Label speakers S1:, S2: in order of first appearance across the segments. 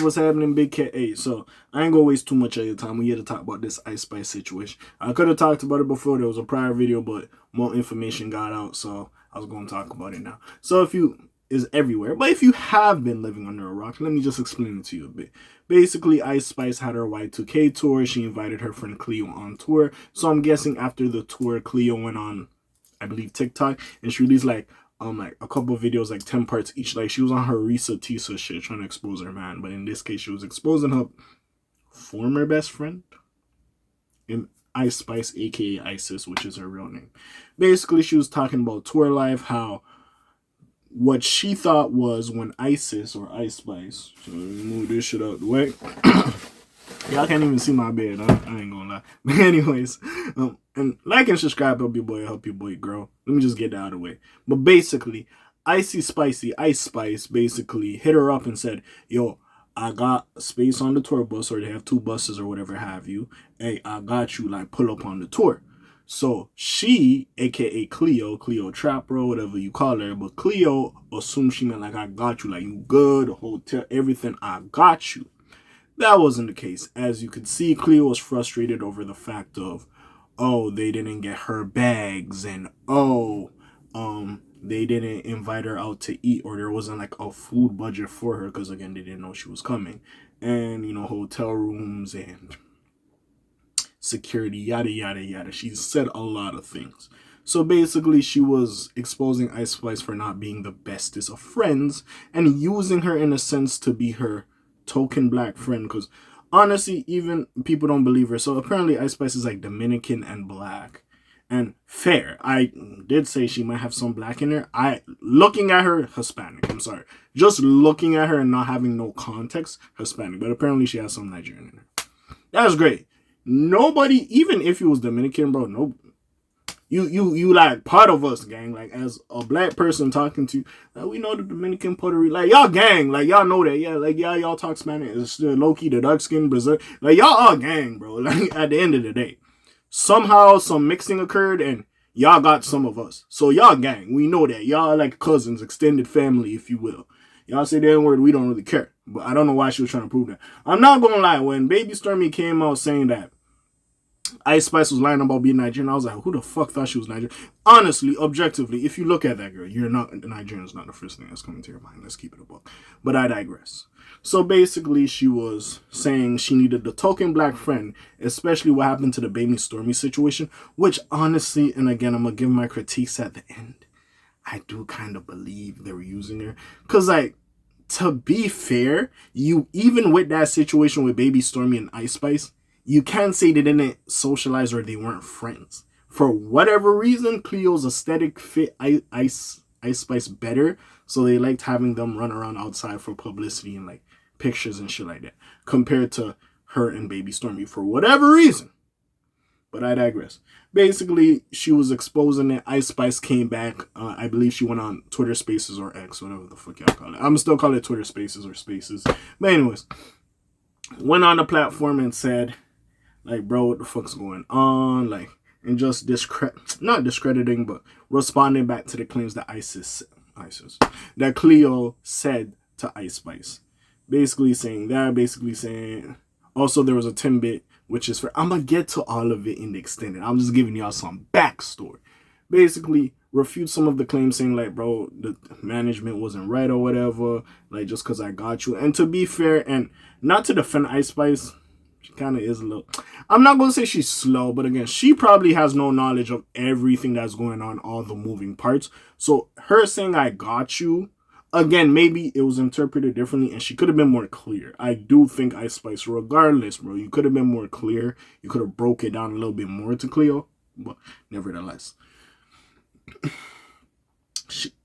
S1: what's happening, Big Cat 8. So I ain't gonna waste too much of your time. We here to talk about this Ice Spice situation. I could have talked about it before. There was a prior video, but more information got out, so I was gonna talk about it now. So if you is everywhere, but if you have been living under a rock, let me just explain it to you a bit. Basically, Ice Spice had her Y2K tour. She invited her friend Cleo on tour. So I'm guessing after the tour, Cleo went on, I believe, TikTok, and she released like a couple of videos, like 10 parts each. Like she was on her Risa Tisa shit trying to expose her man, but in this case she was exposing her former best friend in Ice Spice, aka Isis, which is her real name. Basically, she was talking about tour life, how what she thought was when Isis or Ice Spice, so let me move this shit out the way. Y'all can't even see my bed. I ain't gonna lie. But anyways, and like and subscribe, help your boy grow. Let me just get that out of the way. But basically, Ice Spice basically hit her up and said, yo, I got space on the tour bus, or they have 2 buses or whatever have you. Hey, I got you, like, pull up on the tour. So she, aka Cleotrapa, whatever you call her, but Cleo assumed she meant like, I got you, like, you good, hotel, everything, I got you. That wasn't the case. As you could see, Cleo was frustrated over the fact of, oh, they didn't get her bags, and oh, they didn't invite her out to eat, or there wasn't like a food budget for her, because again, they didn't know she was coming. And, you know, hotel rooms and security, yada, yada, yada. She said a lot of things. So basically, she was exposing Ice Spice for not being the bestest of friends and using her in a sense to be her token black friend, because honestly, even people don't believe her. So apparently Ice Spice is like Dominican and black. And fair, I did say she might have some black in her. Looking at her, Hispanic. I'm sorry. Just looking at her and not having no context, Hispanic. But apparently she has some Nigerian in her. That's great. Nobody, even if you was Dominican, bro, no, you like part of us, gang. Like, as a black person talking to you, like, we know the Dominican, Puerto Rico, like, y'all gang, like, y'all know that, yeah, like, y'all talk Spanish. It's low-key, the dark skin, Brazil, like, y'all are gang, bro. Like, at the end of the day, somehow some mixing occurred, and y'all got some of us. So y'all gang, we know that. Y'all are like cousins, extended family, if you will. Y'all say the N-word, we don't really care. But I don't know why she was trying to prove that. I'm not gonna lie, when Baby Stormy came out saying that Ice Spice was lying about being Nigerian, I was like, who the fuck thought she was Nigerian? Honestly, objectively, if you look at that girl, you're not Nigerian. Is not the first thing that's coming to your mind. Let's keep it a buck. But I digress. So basically, she was saying she needed the token black friend, especially what happened to the Baby Stormy situation, which honestly, and again, I'm going to give my critiques at the end, I do kind of believe they were using her. Because, like, to be fair, you even with that situation with Baby Stormy and Ice Spice, you can't say they didn't socialize or they weren't friends. For whatever reason, Cleo's aesthetic fit Ice Spice better, so they liked having them run around outside for publicity and like pictures and shit like that, compared to her and Baby Stormy for whatever reason. But I digress. Basically, she was exposing it. Ice Spice came back. I believe she went on Twitter Spaces or X, whatever the fuck y'all call it. I'm still call it Twitter Spaces or Spaces. But anyways, went on the platform and said, like, bro, what the fuck's going on? Like, and just not discrediting, but responding back to the claims that that Cleo said to Ice Spice. Basically saying, also there was a 10-bit, which is for, I'm going to get to all of it in the extended. I'm just giving y'all some backstory. Basically, refute some of the claims saying, like, bro, the management wasn't right or whatever, like, just because I got you. And to be fair, and not to defend Ice Spice, she kind of is a little, I'm not going to say she's slow, but again, she probably has no knowledge of everything that's going on, all the moving parts. So her saying, I got you, again, maybe it was interpreted differently and she could have been more clear. I do think Ice Spice, regardless, bro, you could have been more clear. You could have broke it down a little bit more to Cleo, but nevertheless.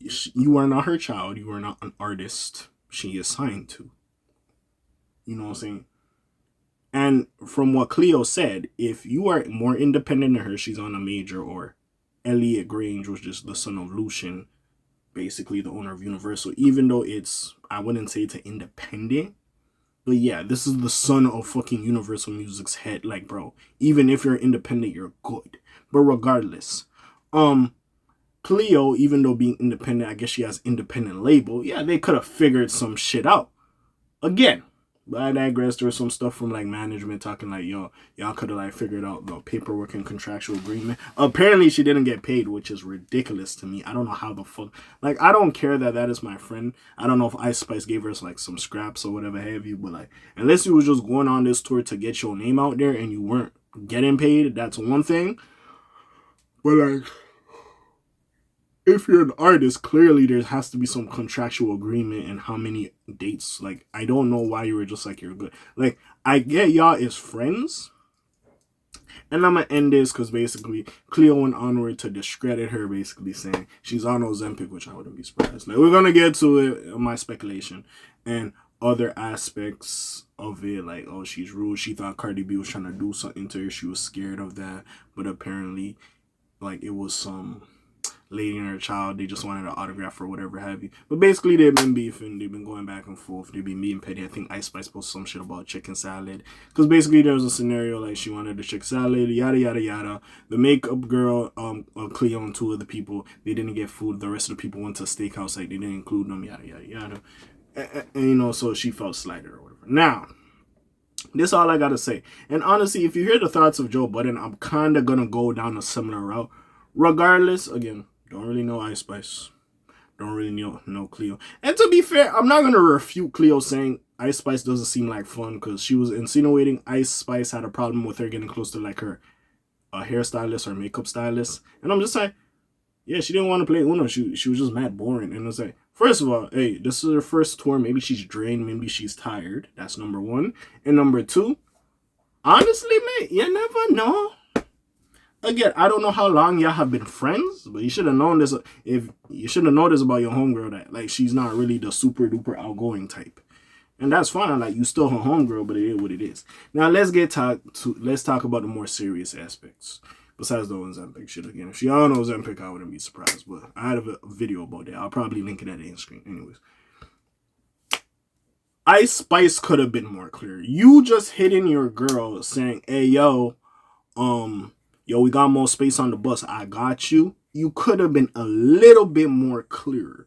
S1: You are not her child. You are not an artist she is signed to. You know what I'm saying? And from what Cleo said, if you are more independent than her, she's on a major, or Elliot Grange was just the son of Lucian, basically the owner of Universal, even though it's, I wouldn't say it's an independent, but yeah, this is the son of fucking Universal Music's head. Like, bro, even if you're independent, you're good. But regardless, Cleo, even though being independent, I guess she has independent label, yeah, they could have figured some shit out. Again, But I digress. There was some stuff from like management talking like, yo, y'all could have like figured out the paperwork and contractual agreement. Apparently she didn't get paid, which is ridiculous to me. I don't know how the fuck. Like, I don't care that is my friend. I don't know if Ice Spice gave her like some scraps or whatever have you, but like, unless you was just going on this tour to get your name out there and you weren't getting paid, that's one thing. But like, if you're an artist, clearly there has to be some contractual agreement and how many dates. Like, I don't know why you were just like, you're good. Like, I get y'all is friends. And I'm going to end this because basically Cleo went onward to discredit her, basically saying she's on Ozempic, which I wouldn't be surprised. Like, we're going to get to it, my speculation, and other aspects of it. Like, oh, she's rude. She thought Cardi B was trying to do something to her. She was scared of that. But apparently, like, it was some lady and her child, they just wanted an autograph or whatever have you. But basically they've been beefing, they've been going back and forth, they've been being petty. I think Ice Spice posted some shit about chicken salad, because basically there was a scenario like she wanted the chicken salad, yada yada yada. The makeup girl, Cleo and two other people, they didn't get food. The rest of the people went to a steakhouse, like they didn't include them, yada yada yada. And you know, so she felt slighted or whatever. Now, this is all I gotta say. And honestly, if you hear the thoughts of Joe Budden, I'm kind of gonna go down a similar route. Regardless, again, don't really know Ice Spice. Don't really know Cleo. And to be fair, I'm not going to refute Cleo saying Ice Spice doesn't seem like fun, because she was insinuating Ice Spice had a problem with her getting close to like her hairstylist or makeup stylist. And I'm just like, yeah, she didn't want to play Uno. She was just mad boring. And it's like, first of all, hey, this is her first tour. Maybe she's drained. Maybe she's tired. That's number one. And number two, honestly, mate, you never know. Again, I don't know how long y'all have been friends, but you should have known this. If you should have noticed about your homegirl that like she's not really the super duper outgoing type, and that's fine. Like, you still her homegirl, but it is what it is. Now let's talk about the more serious aspects besides the Ozempic shit. Again, if she on Ozempic, I wouldn't be surprised. But I had a video about that. I'll probably link it at the end screen. Anyways, Ice Spice could have been more clear. You just hitting your girl saying, "Hey yo, we got more space on the bus. I got you." You could have been a little bit more clear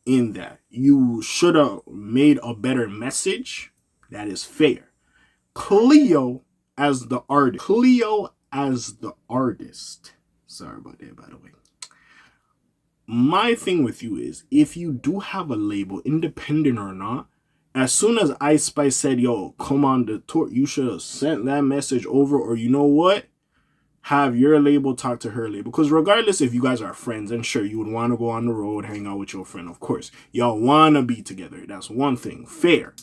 S1: in that. You should have made a better message. That is fair. Cleo as the artist. Sorry about that, by the way. My thing with you is, if you do have a label, independent or not, as soon as Ice Spice said, yo, come on the tour, you should have sent that message over, or you know what? Have your label talk to her label. Because regardless if you guys are friends, and sure, you would want to go on the road, hang out with your friend, of course. Y'all want to be together. That's one thing. Fair.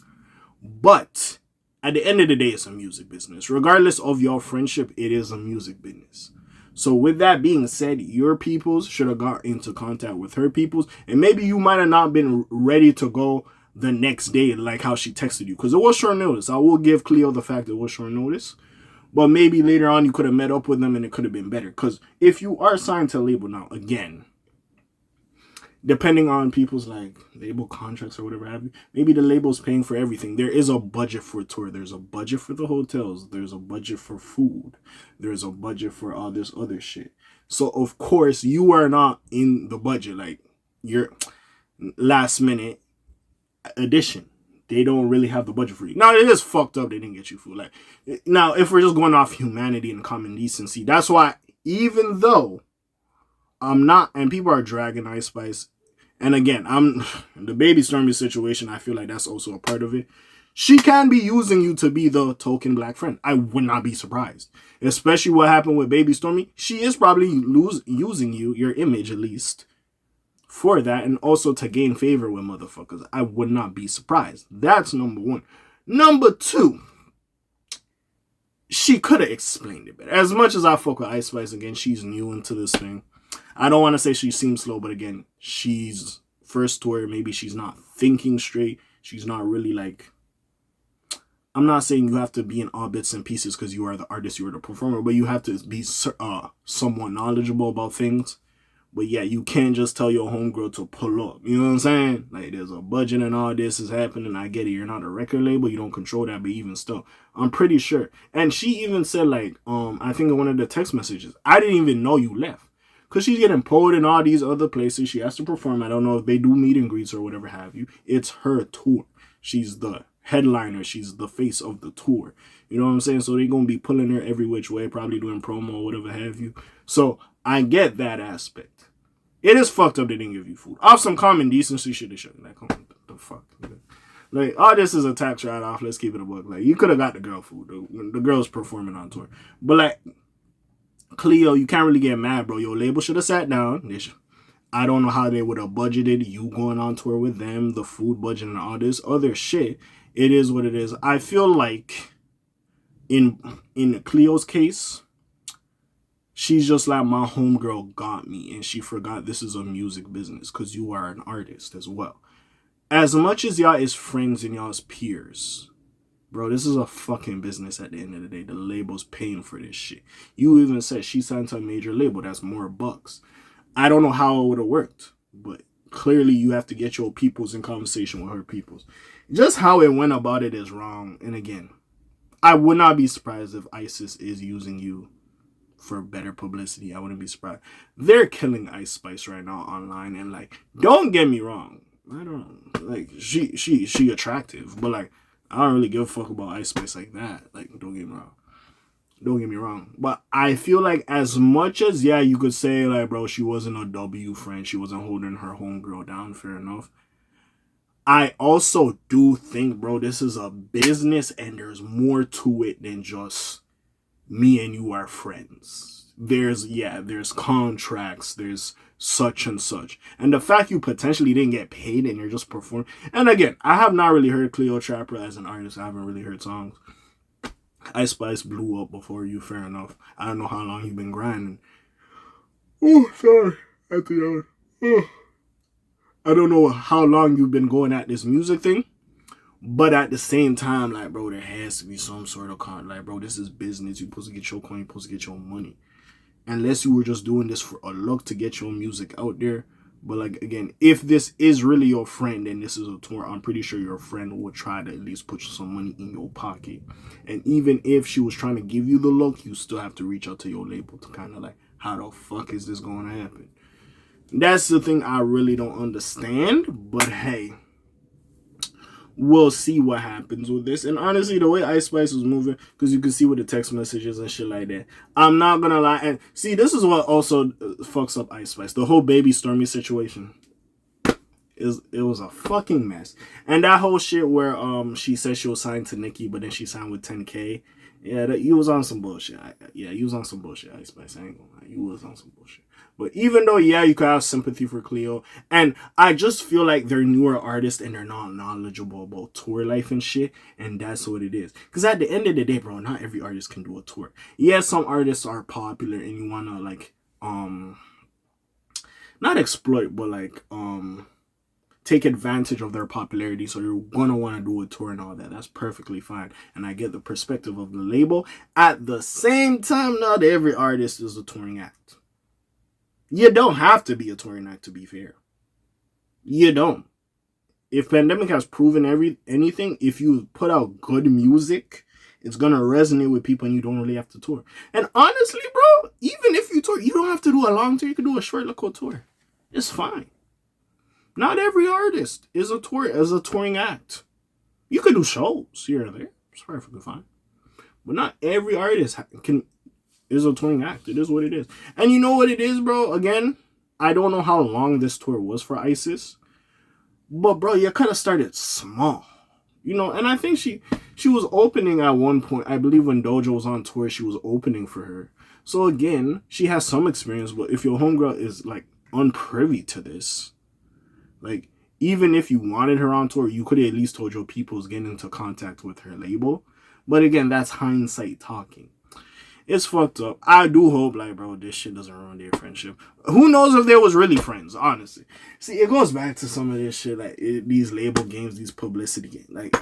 S1: But at the end of the day, it's a music business. Regardless of your friendship, it is a music business. So with that being said, your peoples should have got into contact with her peoples. And maybe you might have not been ready to go the next day, like how she texted you. Because it was short notice. I will give Cleo the fact it was short notice. But maybe later on you could have met up with them and it could have been better. Because if you are signed to a label now, again, depending on people's like label contracts or whatever have you, maybe the label's paying for everything. There is a budget for a tour. There's a budget for the hotels. There's a budget for food. There's a budget for all this other shit. So of course you are not in the budget. Like, your last minute addition, they don't really have the budget for you. Now, it is fucked up they didn't get you food. Like, now, if we're just going off humanity and common decency, that's why, even though I'm not, and people are dragging Ice Spice, and again, the Baby Stormy situation, I feel like that's also a part of it. She can be using you to be the token black friend. I would not be surprised. Especially what happened with Baby Stormy. She is probably using you, your image at least, for that, and also to gain favor with motherfuckers. I would not be surprised. That's number one. Number two, she could have explained it better. As much as I fuck with Ice Spice, again, she's new into this thing. I don't want to say she seems slow, but again, she's first tour. Maybe she's not thinking straight. She's not really like, I'm not saying you have to be in all bits and pieces because you are the artist, you are the performer, but you have to be somewhat knowledgeable about things. But yeah, you can't just tell your homegirl to pull up. You know what I'm saying? Like, there's a budget and all this is happening. I get it. You're not a record label. You don't control that. But even still, I'm pretty sure. And she even said, like, I think in one of the text messages, I didn't even know you left. Because she's getting pulled in all these other places. She has to perform. I don't know if they do meet and greets or whatever have you. It's her tour. She's the headliner. She's the face of the tour. You know what I'm saying? So they're going to be pulling her every which way, probably doing promo or whatever have you. So I get that aspect. It is fucked up they didn't give you food. Off some common decency shit, they should. Like, come on, the fuck? Like, oh, this is a tax write-off. Let's keep it a buck. Like, you could have got the girl food. The girl's performing on tour. But, like, Cleo, you can't really get mad, bro. Your label should have sat down. I don't know how they would have budgeted you going on tour with them, the food budget and all this other shit. It is what it is. I feel like in Cleo's case, she's just like, my homegirl got me, and she forgot this is a music business because you are an artist as well. As much as y'all is friends and y'all's peers, bro, this is a fucking business at the end of the day. The label's paying for this shit. You even said she signed to a major label. That's more bucks. I don't know how it would have worked, but clearly you have to get your peoples in conversation with her peoples. Just how it went about it is wrong. And again, I would not be surprised if ISIS is using you for better publicity. I wouldn't be surprised. They're killing Ice Spice right now online. And like, don't get me wrong. I don't know. Like, she attractive, but like, I don't really give a fuck about Ice Spice like that. Like, don't get me wrong. Don't get me wrong. But I feel like as much as, yeah, you could say, like, bro, she wasn't a W friend. She wasn't holding her homegirl down, fair enough. I also do think, bro, this is a business and there's more to it than just me and you are friends. There's contracts, there's such and such. And the fact you potentially didn't get paid and you're just performing. And again, I have not really heard Cleotrapa as an artist. I haven't really heard songs. Ice Spice blew up before you, fair enough. I don't know how long you've been grinding. Oh, sorry. I don't know how long you've been going at this music thing. But at the same time, like, bro, there has to be some sort of like, bro, this is business. You're supposed to get your coin, you're supposed to get your money. Unless you were just doing this for a look to get your music out there. But like, again, if this is really your friend and this is a tour, I'm pretty sure your friend would try to at least put some money in your pocket. And even if she was trying to give you the look, you still have to reach out to your label to kind of like, how the fuck is this going to happen? That's the thing I really don't understand. But hey, we'll see what happens with this. And honestly, the way Ice Spice was moving, because you can see with the text messages and shit like that, I'm not gonna lie. And see, this is what also fucks up Ice Spice. The whole Baby Stormy situation, it was a fucking mess. And that whole shit where she said she was signed to Nicki, but then she signed with 10K. Yeah, you was on some bullshit. You was on some bullshit, Ice Spice. I ain't gonna lie. You was on some bullshit. But even though, yeah, you could have sympathy for Cleo, and I just feel like they're newer artists and they're not knowledgeable about tour life and shit, and that's what it is. Because at the end of the day, bro, not every artist can do a tour. Yeah, some artists are popular and you want to, like, not exploit, but, like, take advantage of their popularity, so you're gonna want to do a tour and all that. That's perfectly fine, and I get the perspective of the label. At the same time, not every artist is a touring act. You don't have to be a touring act, to be fair. You don't. If Pandemic has proven anything, if you put out good music, it's gonna resonate with people and you don't really have to tour. And honestly, bro, even if you tour, you don't have to do a long tour. You can do a short little tour. It's fine. Not every artist is a touring act. You can do shows here or there. It's perfectly fine. But not every artist is a touring act. It is what it is. And you know what it is, bro? Again, I don't know how long this tour was for Isis. But, bro, you could have started small. You know, and I think she was opening at one point. I believe when Doja was on tour, she was opening for her. So, again, she has some experience. But if your homegirl is, like, unprivy to this, like, even if you wanted her on tour, you could have at least told your peoples get into contact with her label. But, again, that's hindsight talking. It's fucked up. I do hope, like, bro, this shit doesn't ruin their friendship. Who knows if they was really friends, honestly. See, it goes back to some of this shit, like, these label games, these publicity games. Like,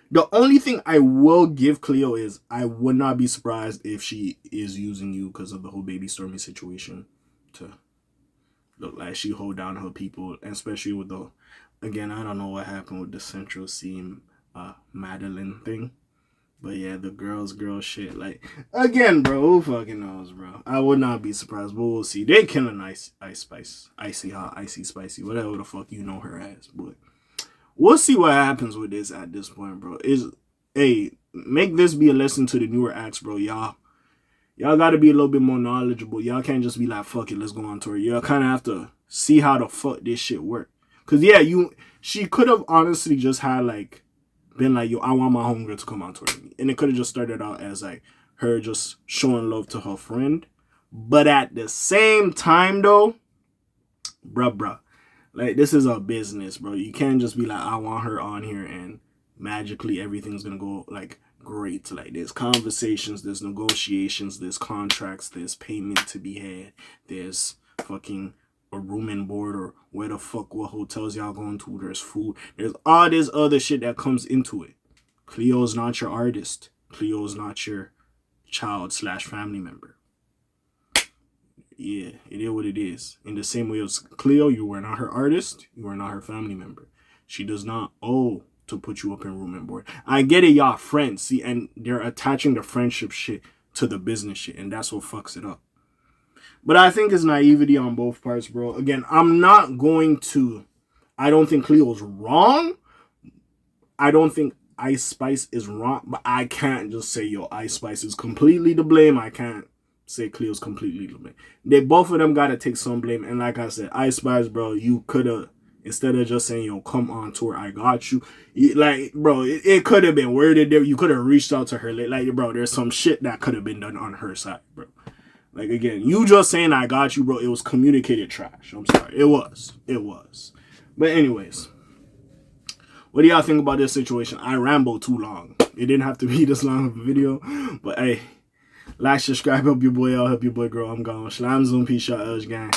S1: the only thing I will give Cleo is I would not be surprised if she is using you because of the whole Baby Stormy situation to look like she hold down her people, and especially with the, again, I don't know what happened with the Central Seam Madeline thing. But yeah, the girl shit. Like, again, bro, who fucking knows, bro? I would not be surprised, but we'll see. They killing Ice Spice. Icy hot, icy spicy, whatever the fuck you know her as. But we'll see what happens with this at this point, bro. Hey, make this be a lesson to the newer acts, bro. Y'all got to be a little bit more knowledgeable. Y'all can't just be like, fuck it, let's go on tour. Y'all kind of have to see how the fuck this shit work. Because, yeah, she could have honestly just had, like, been like, yo, I want my homegirl to come on tour with me. And it could have just started out as, like, her just showing love to her friend. But at the same time, though, bruh, like, this is a business, bro. You can't just be like, I want her on here and magically everything's going to go, like, great. Like, there's conversations, there's negotiations, there's contracts, there's payment to be had, there's fucking a room and board or where the fuck what hotels y'all going to, there's food, there's all this other shit that comes into it. Cleo's not your artist. Cleo's not your child / family member. Yeah, it is what it is. In the same way as Cleo, you were not her artist, you were not her family member. She does not owe to put you up in room and board. I get it, y'all friends. See, and they're attaching the friendship shit to the business shit, and that's what fucks it up. But I think it's naivety on both parts, bro. Again, I don't think Cleo's wrong. I don't think Ice Spice is wrong, but I can't just say, yo, Ice Spice is completely to blame. I can't say Cleo's completely to blame. Both of them got to take some blame. And like I said, Ice Spice, bro, you could have, instead of just saying, yo, come on tour, I got you. Like, bro, it could have been worded there. You could have reached out to her. Like, bro, there's some shit that could have been done on her side, bro. Like, again, you just saying I got you, bro, it was communicated trash. I'm sorry. It was. But anyways, what do y'all think about this situation? I rambled too long. It didn't have to be this long of a video. But, hey, like, subscribe, help your boy out, help your boy grow. I'm gone. Slam, zoom, peace, out, gang.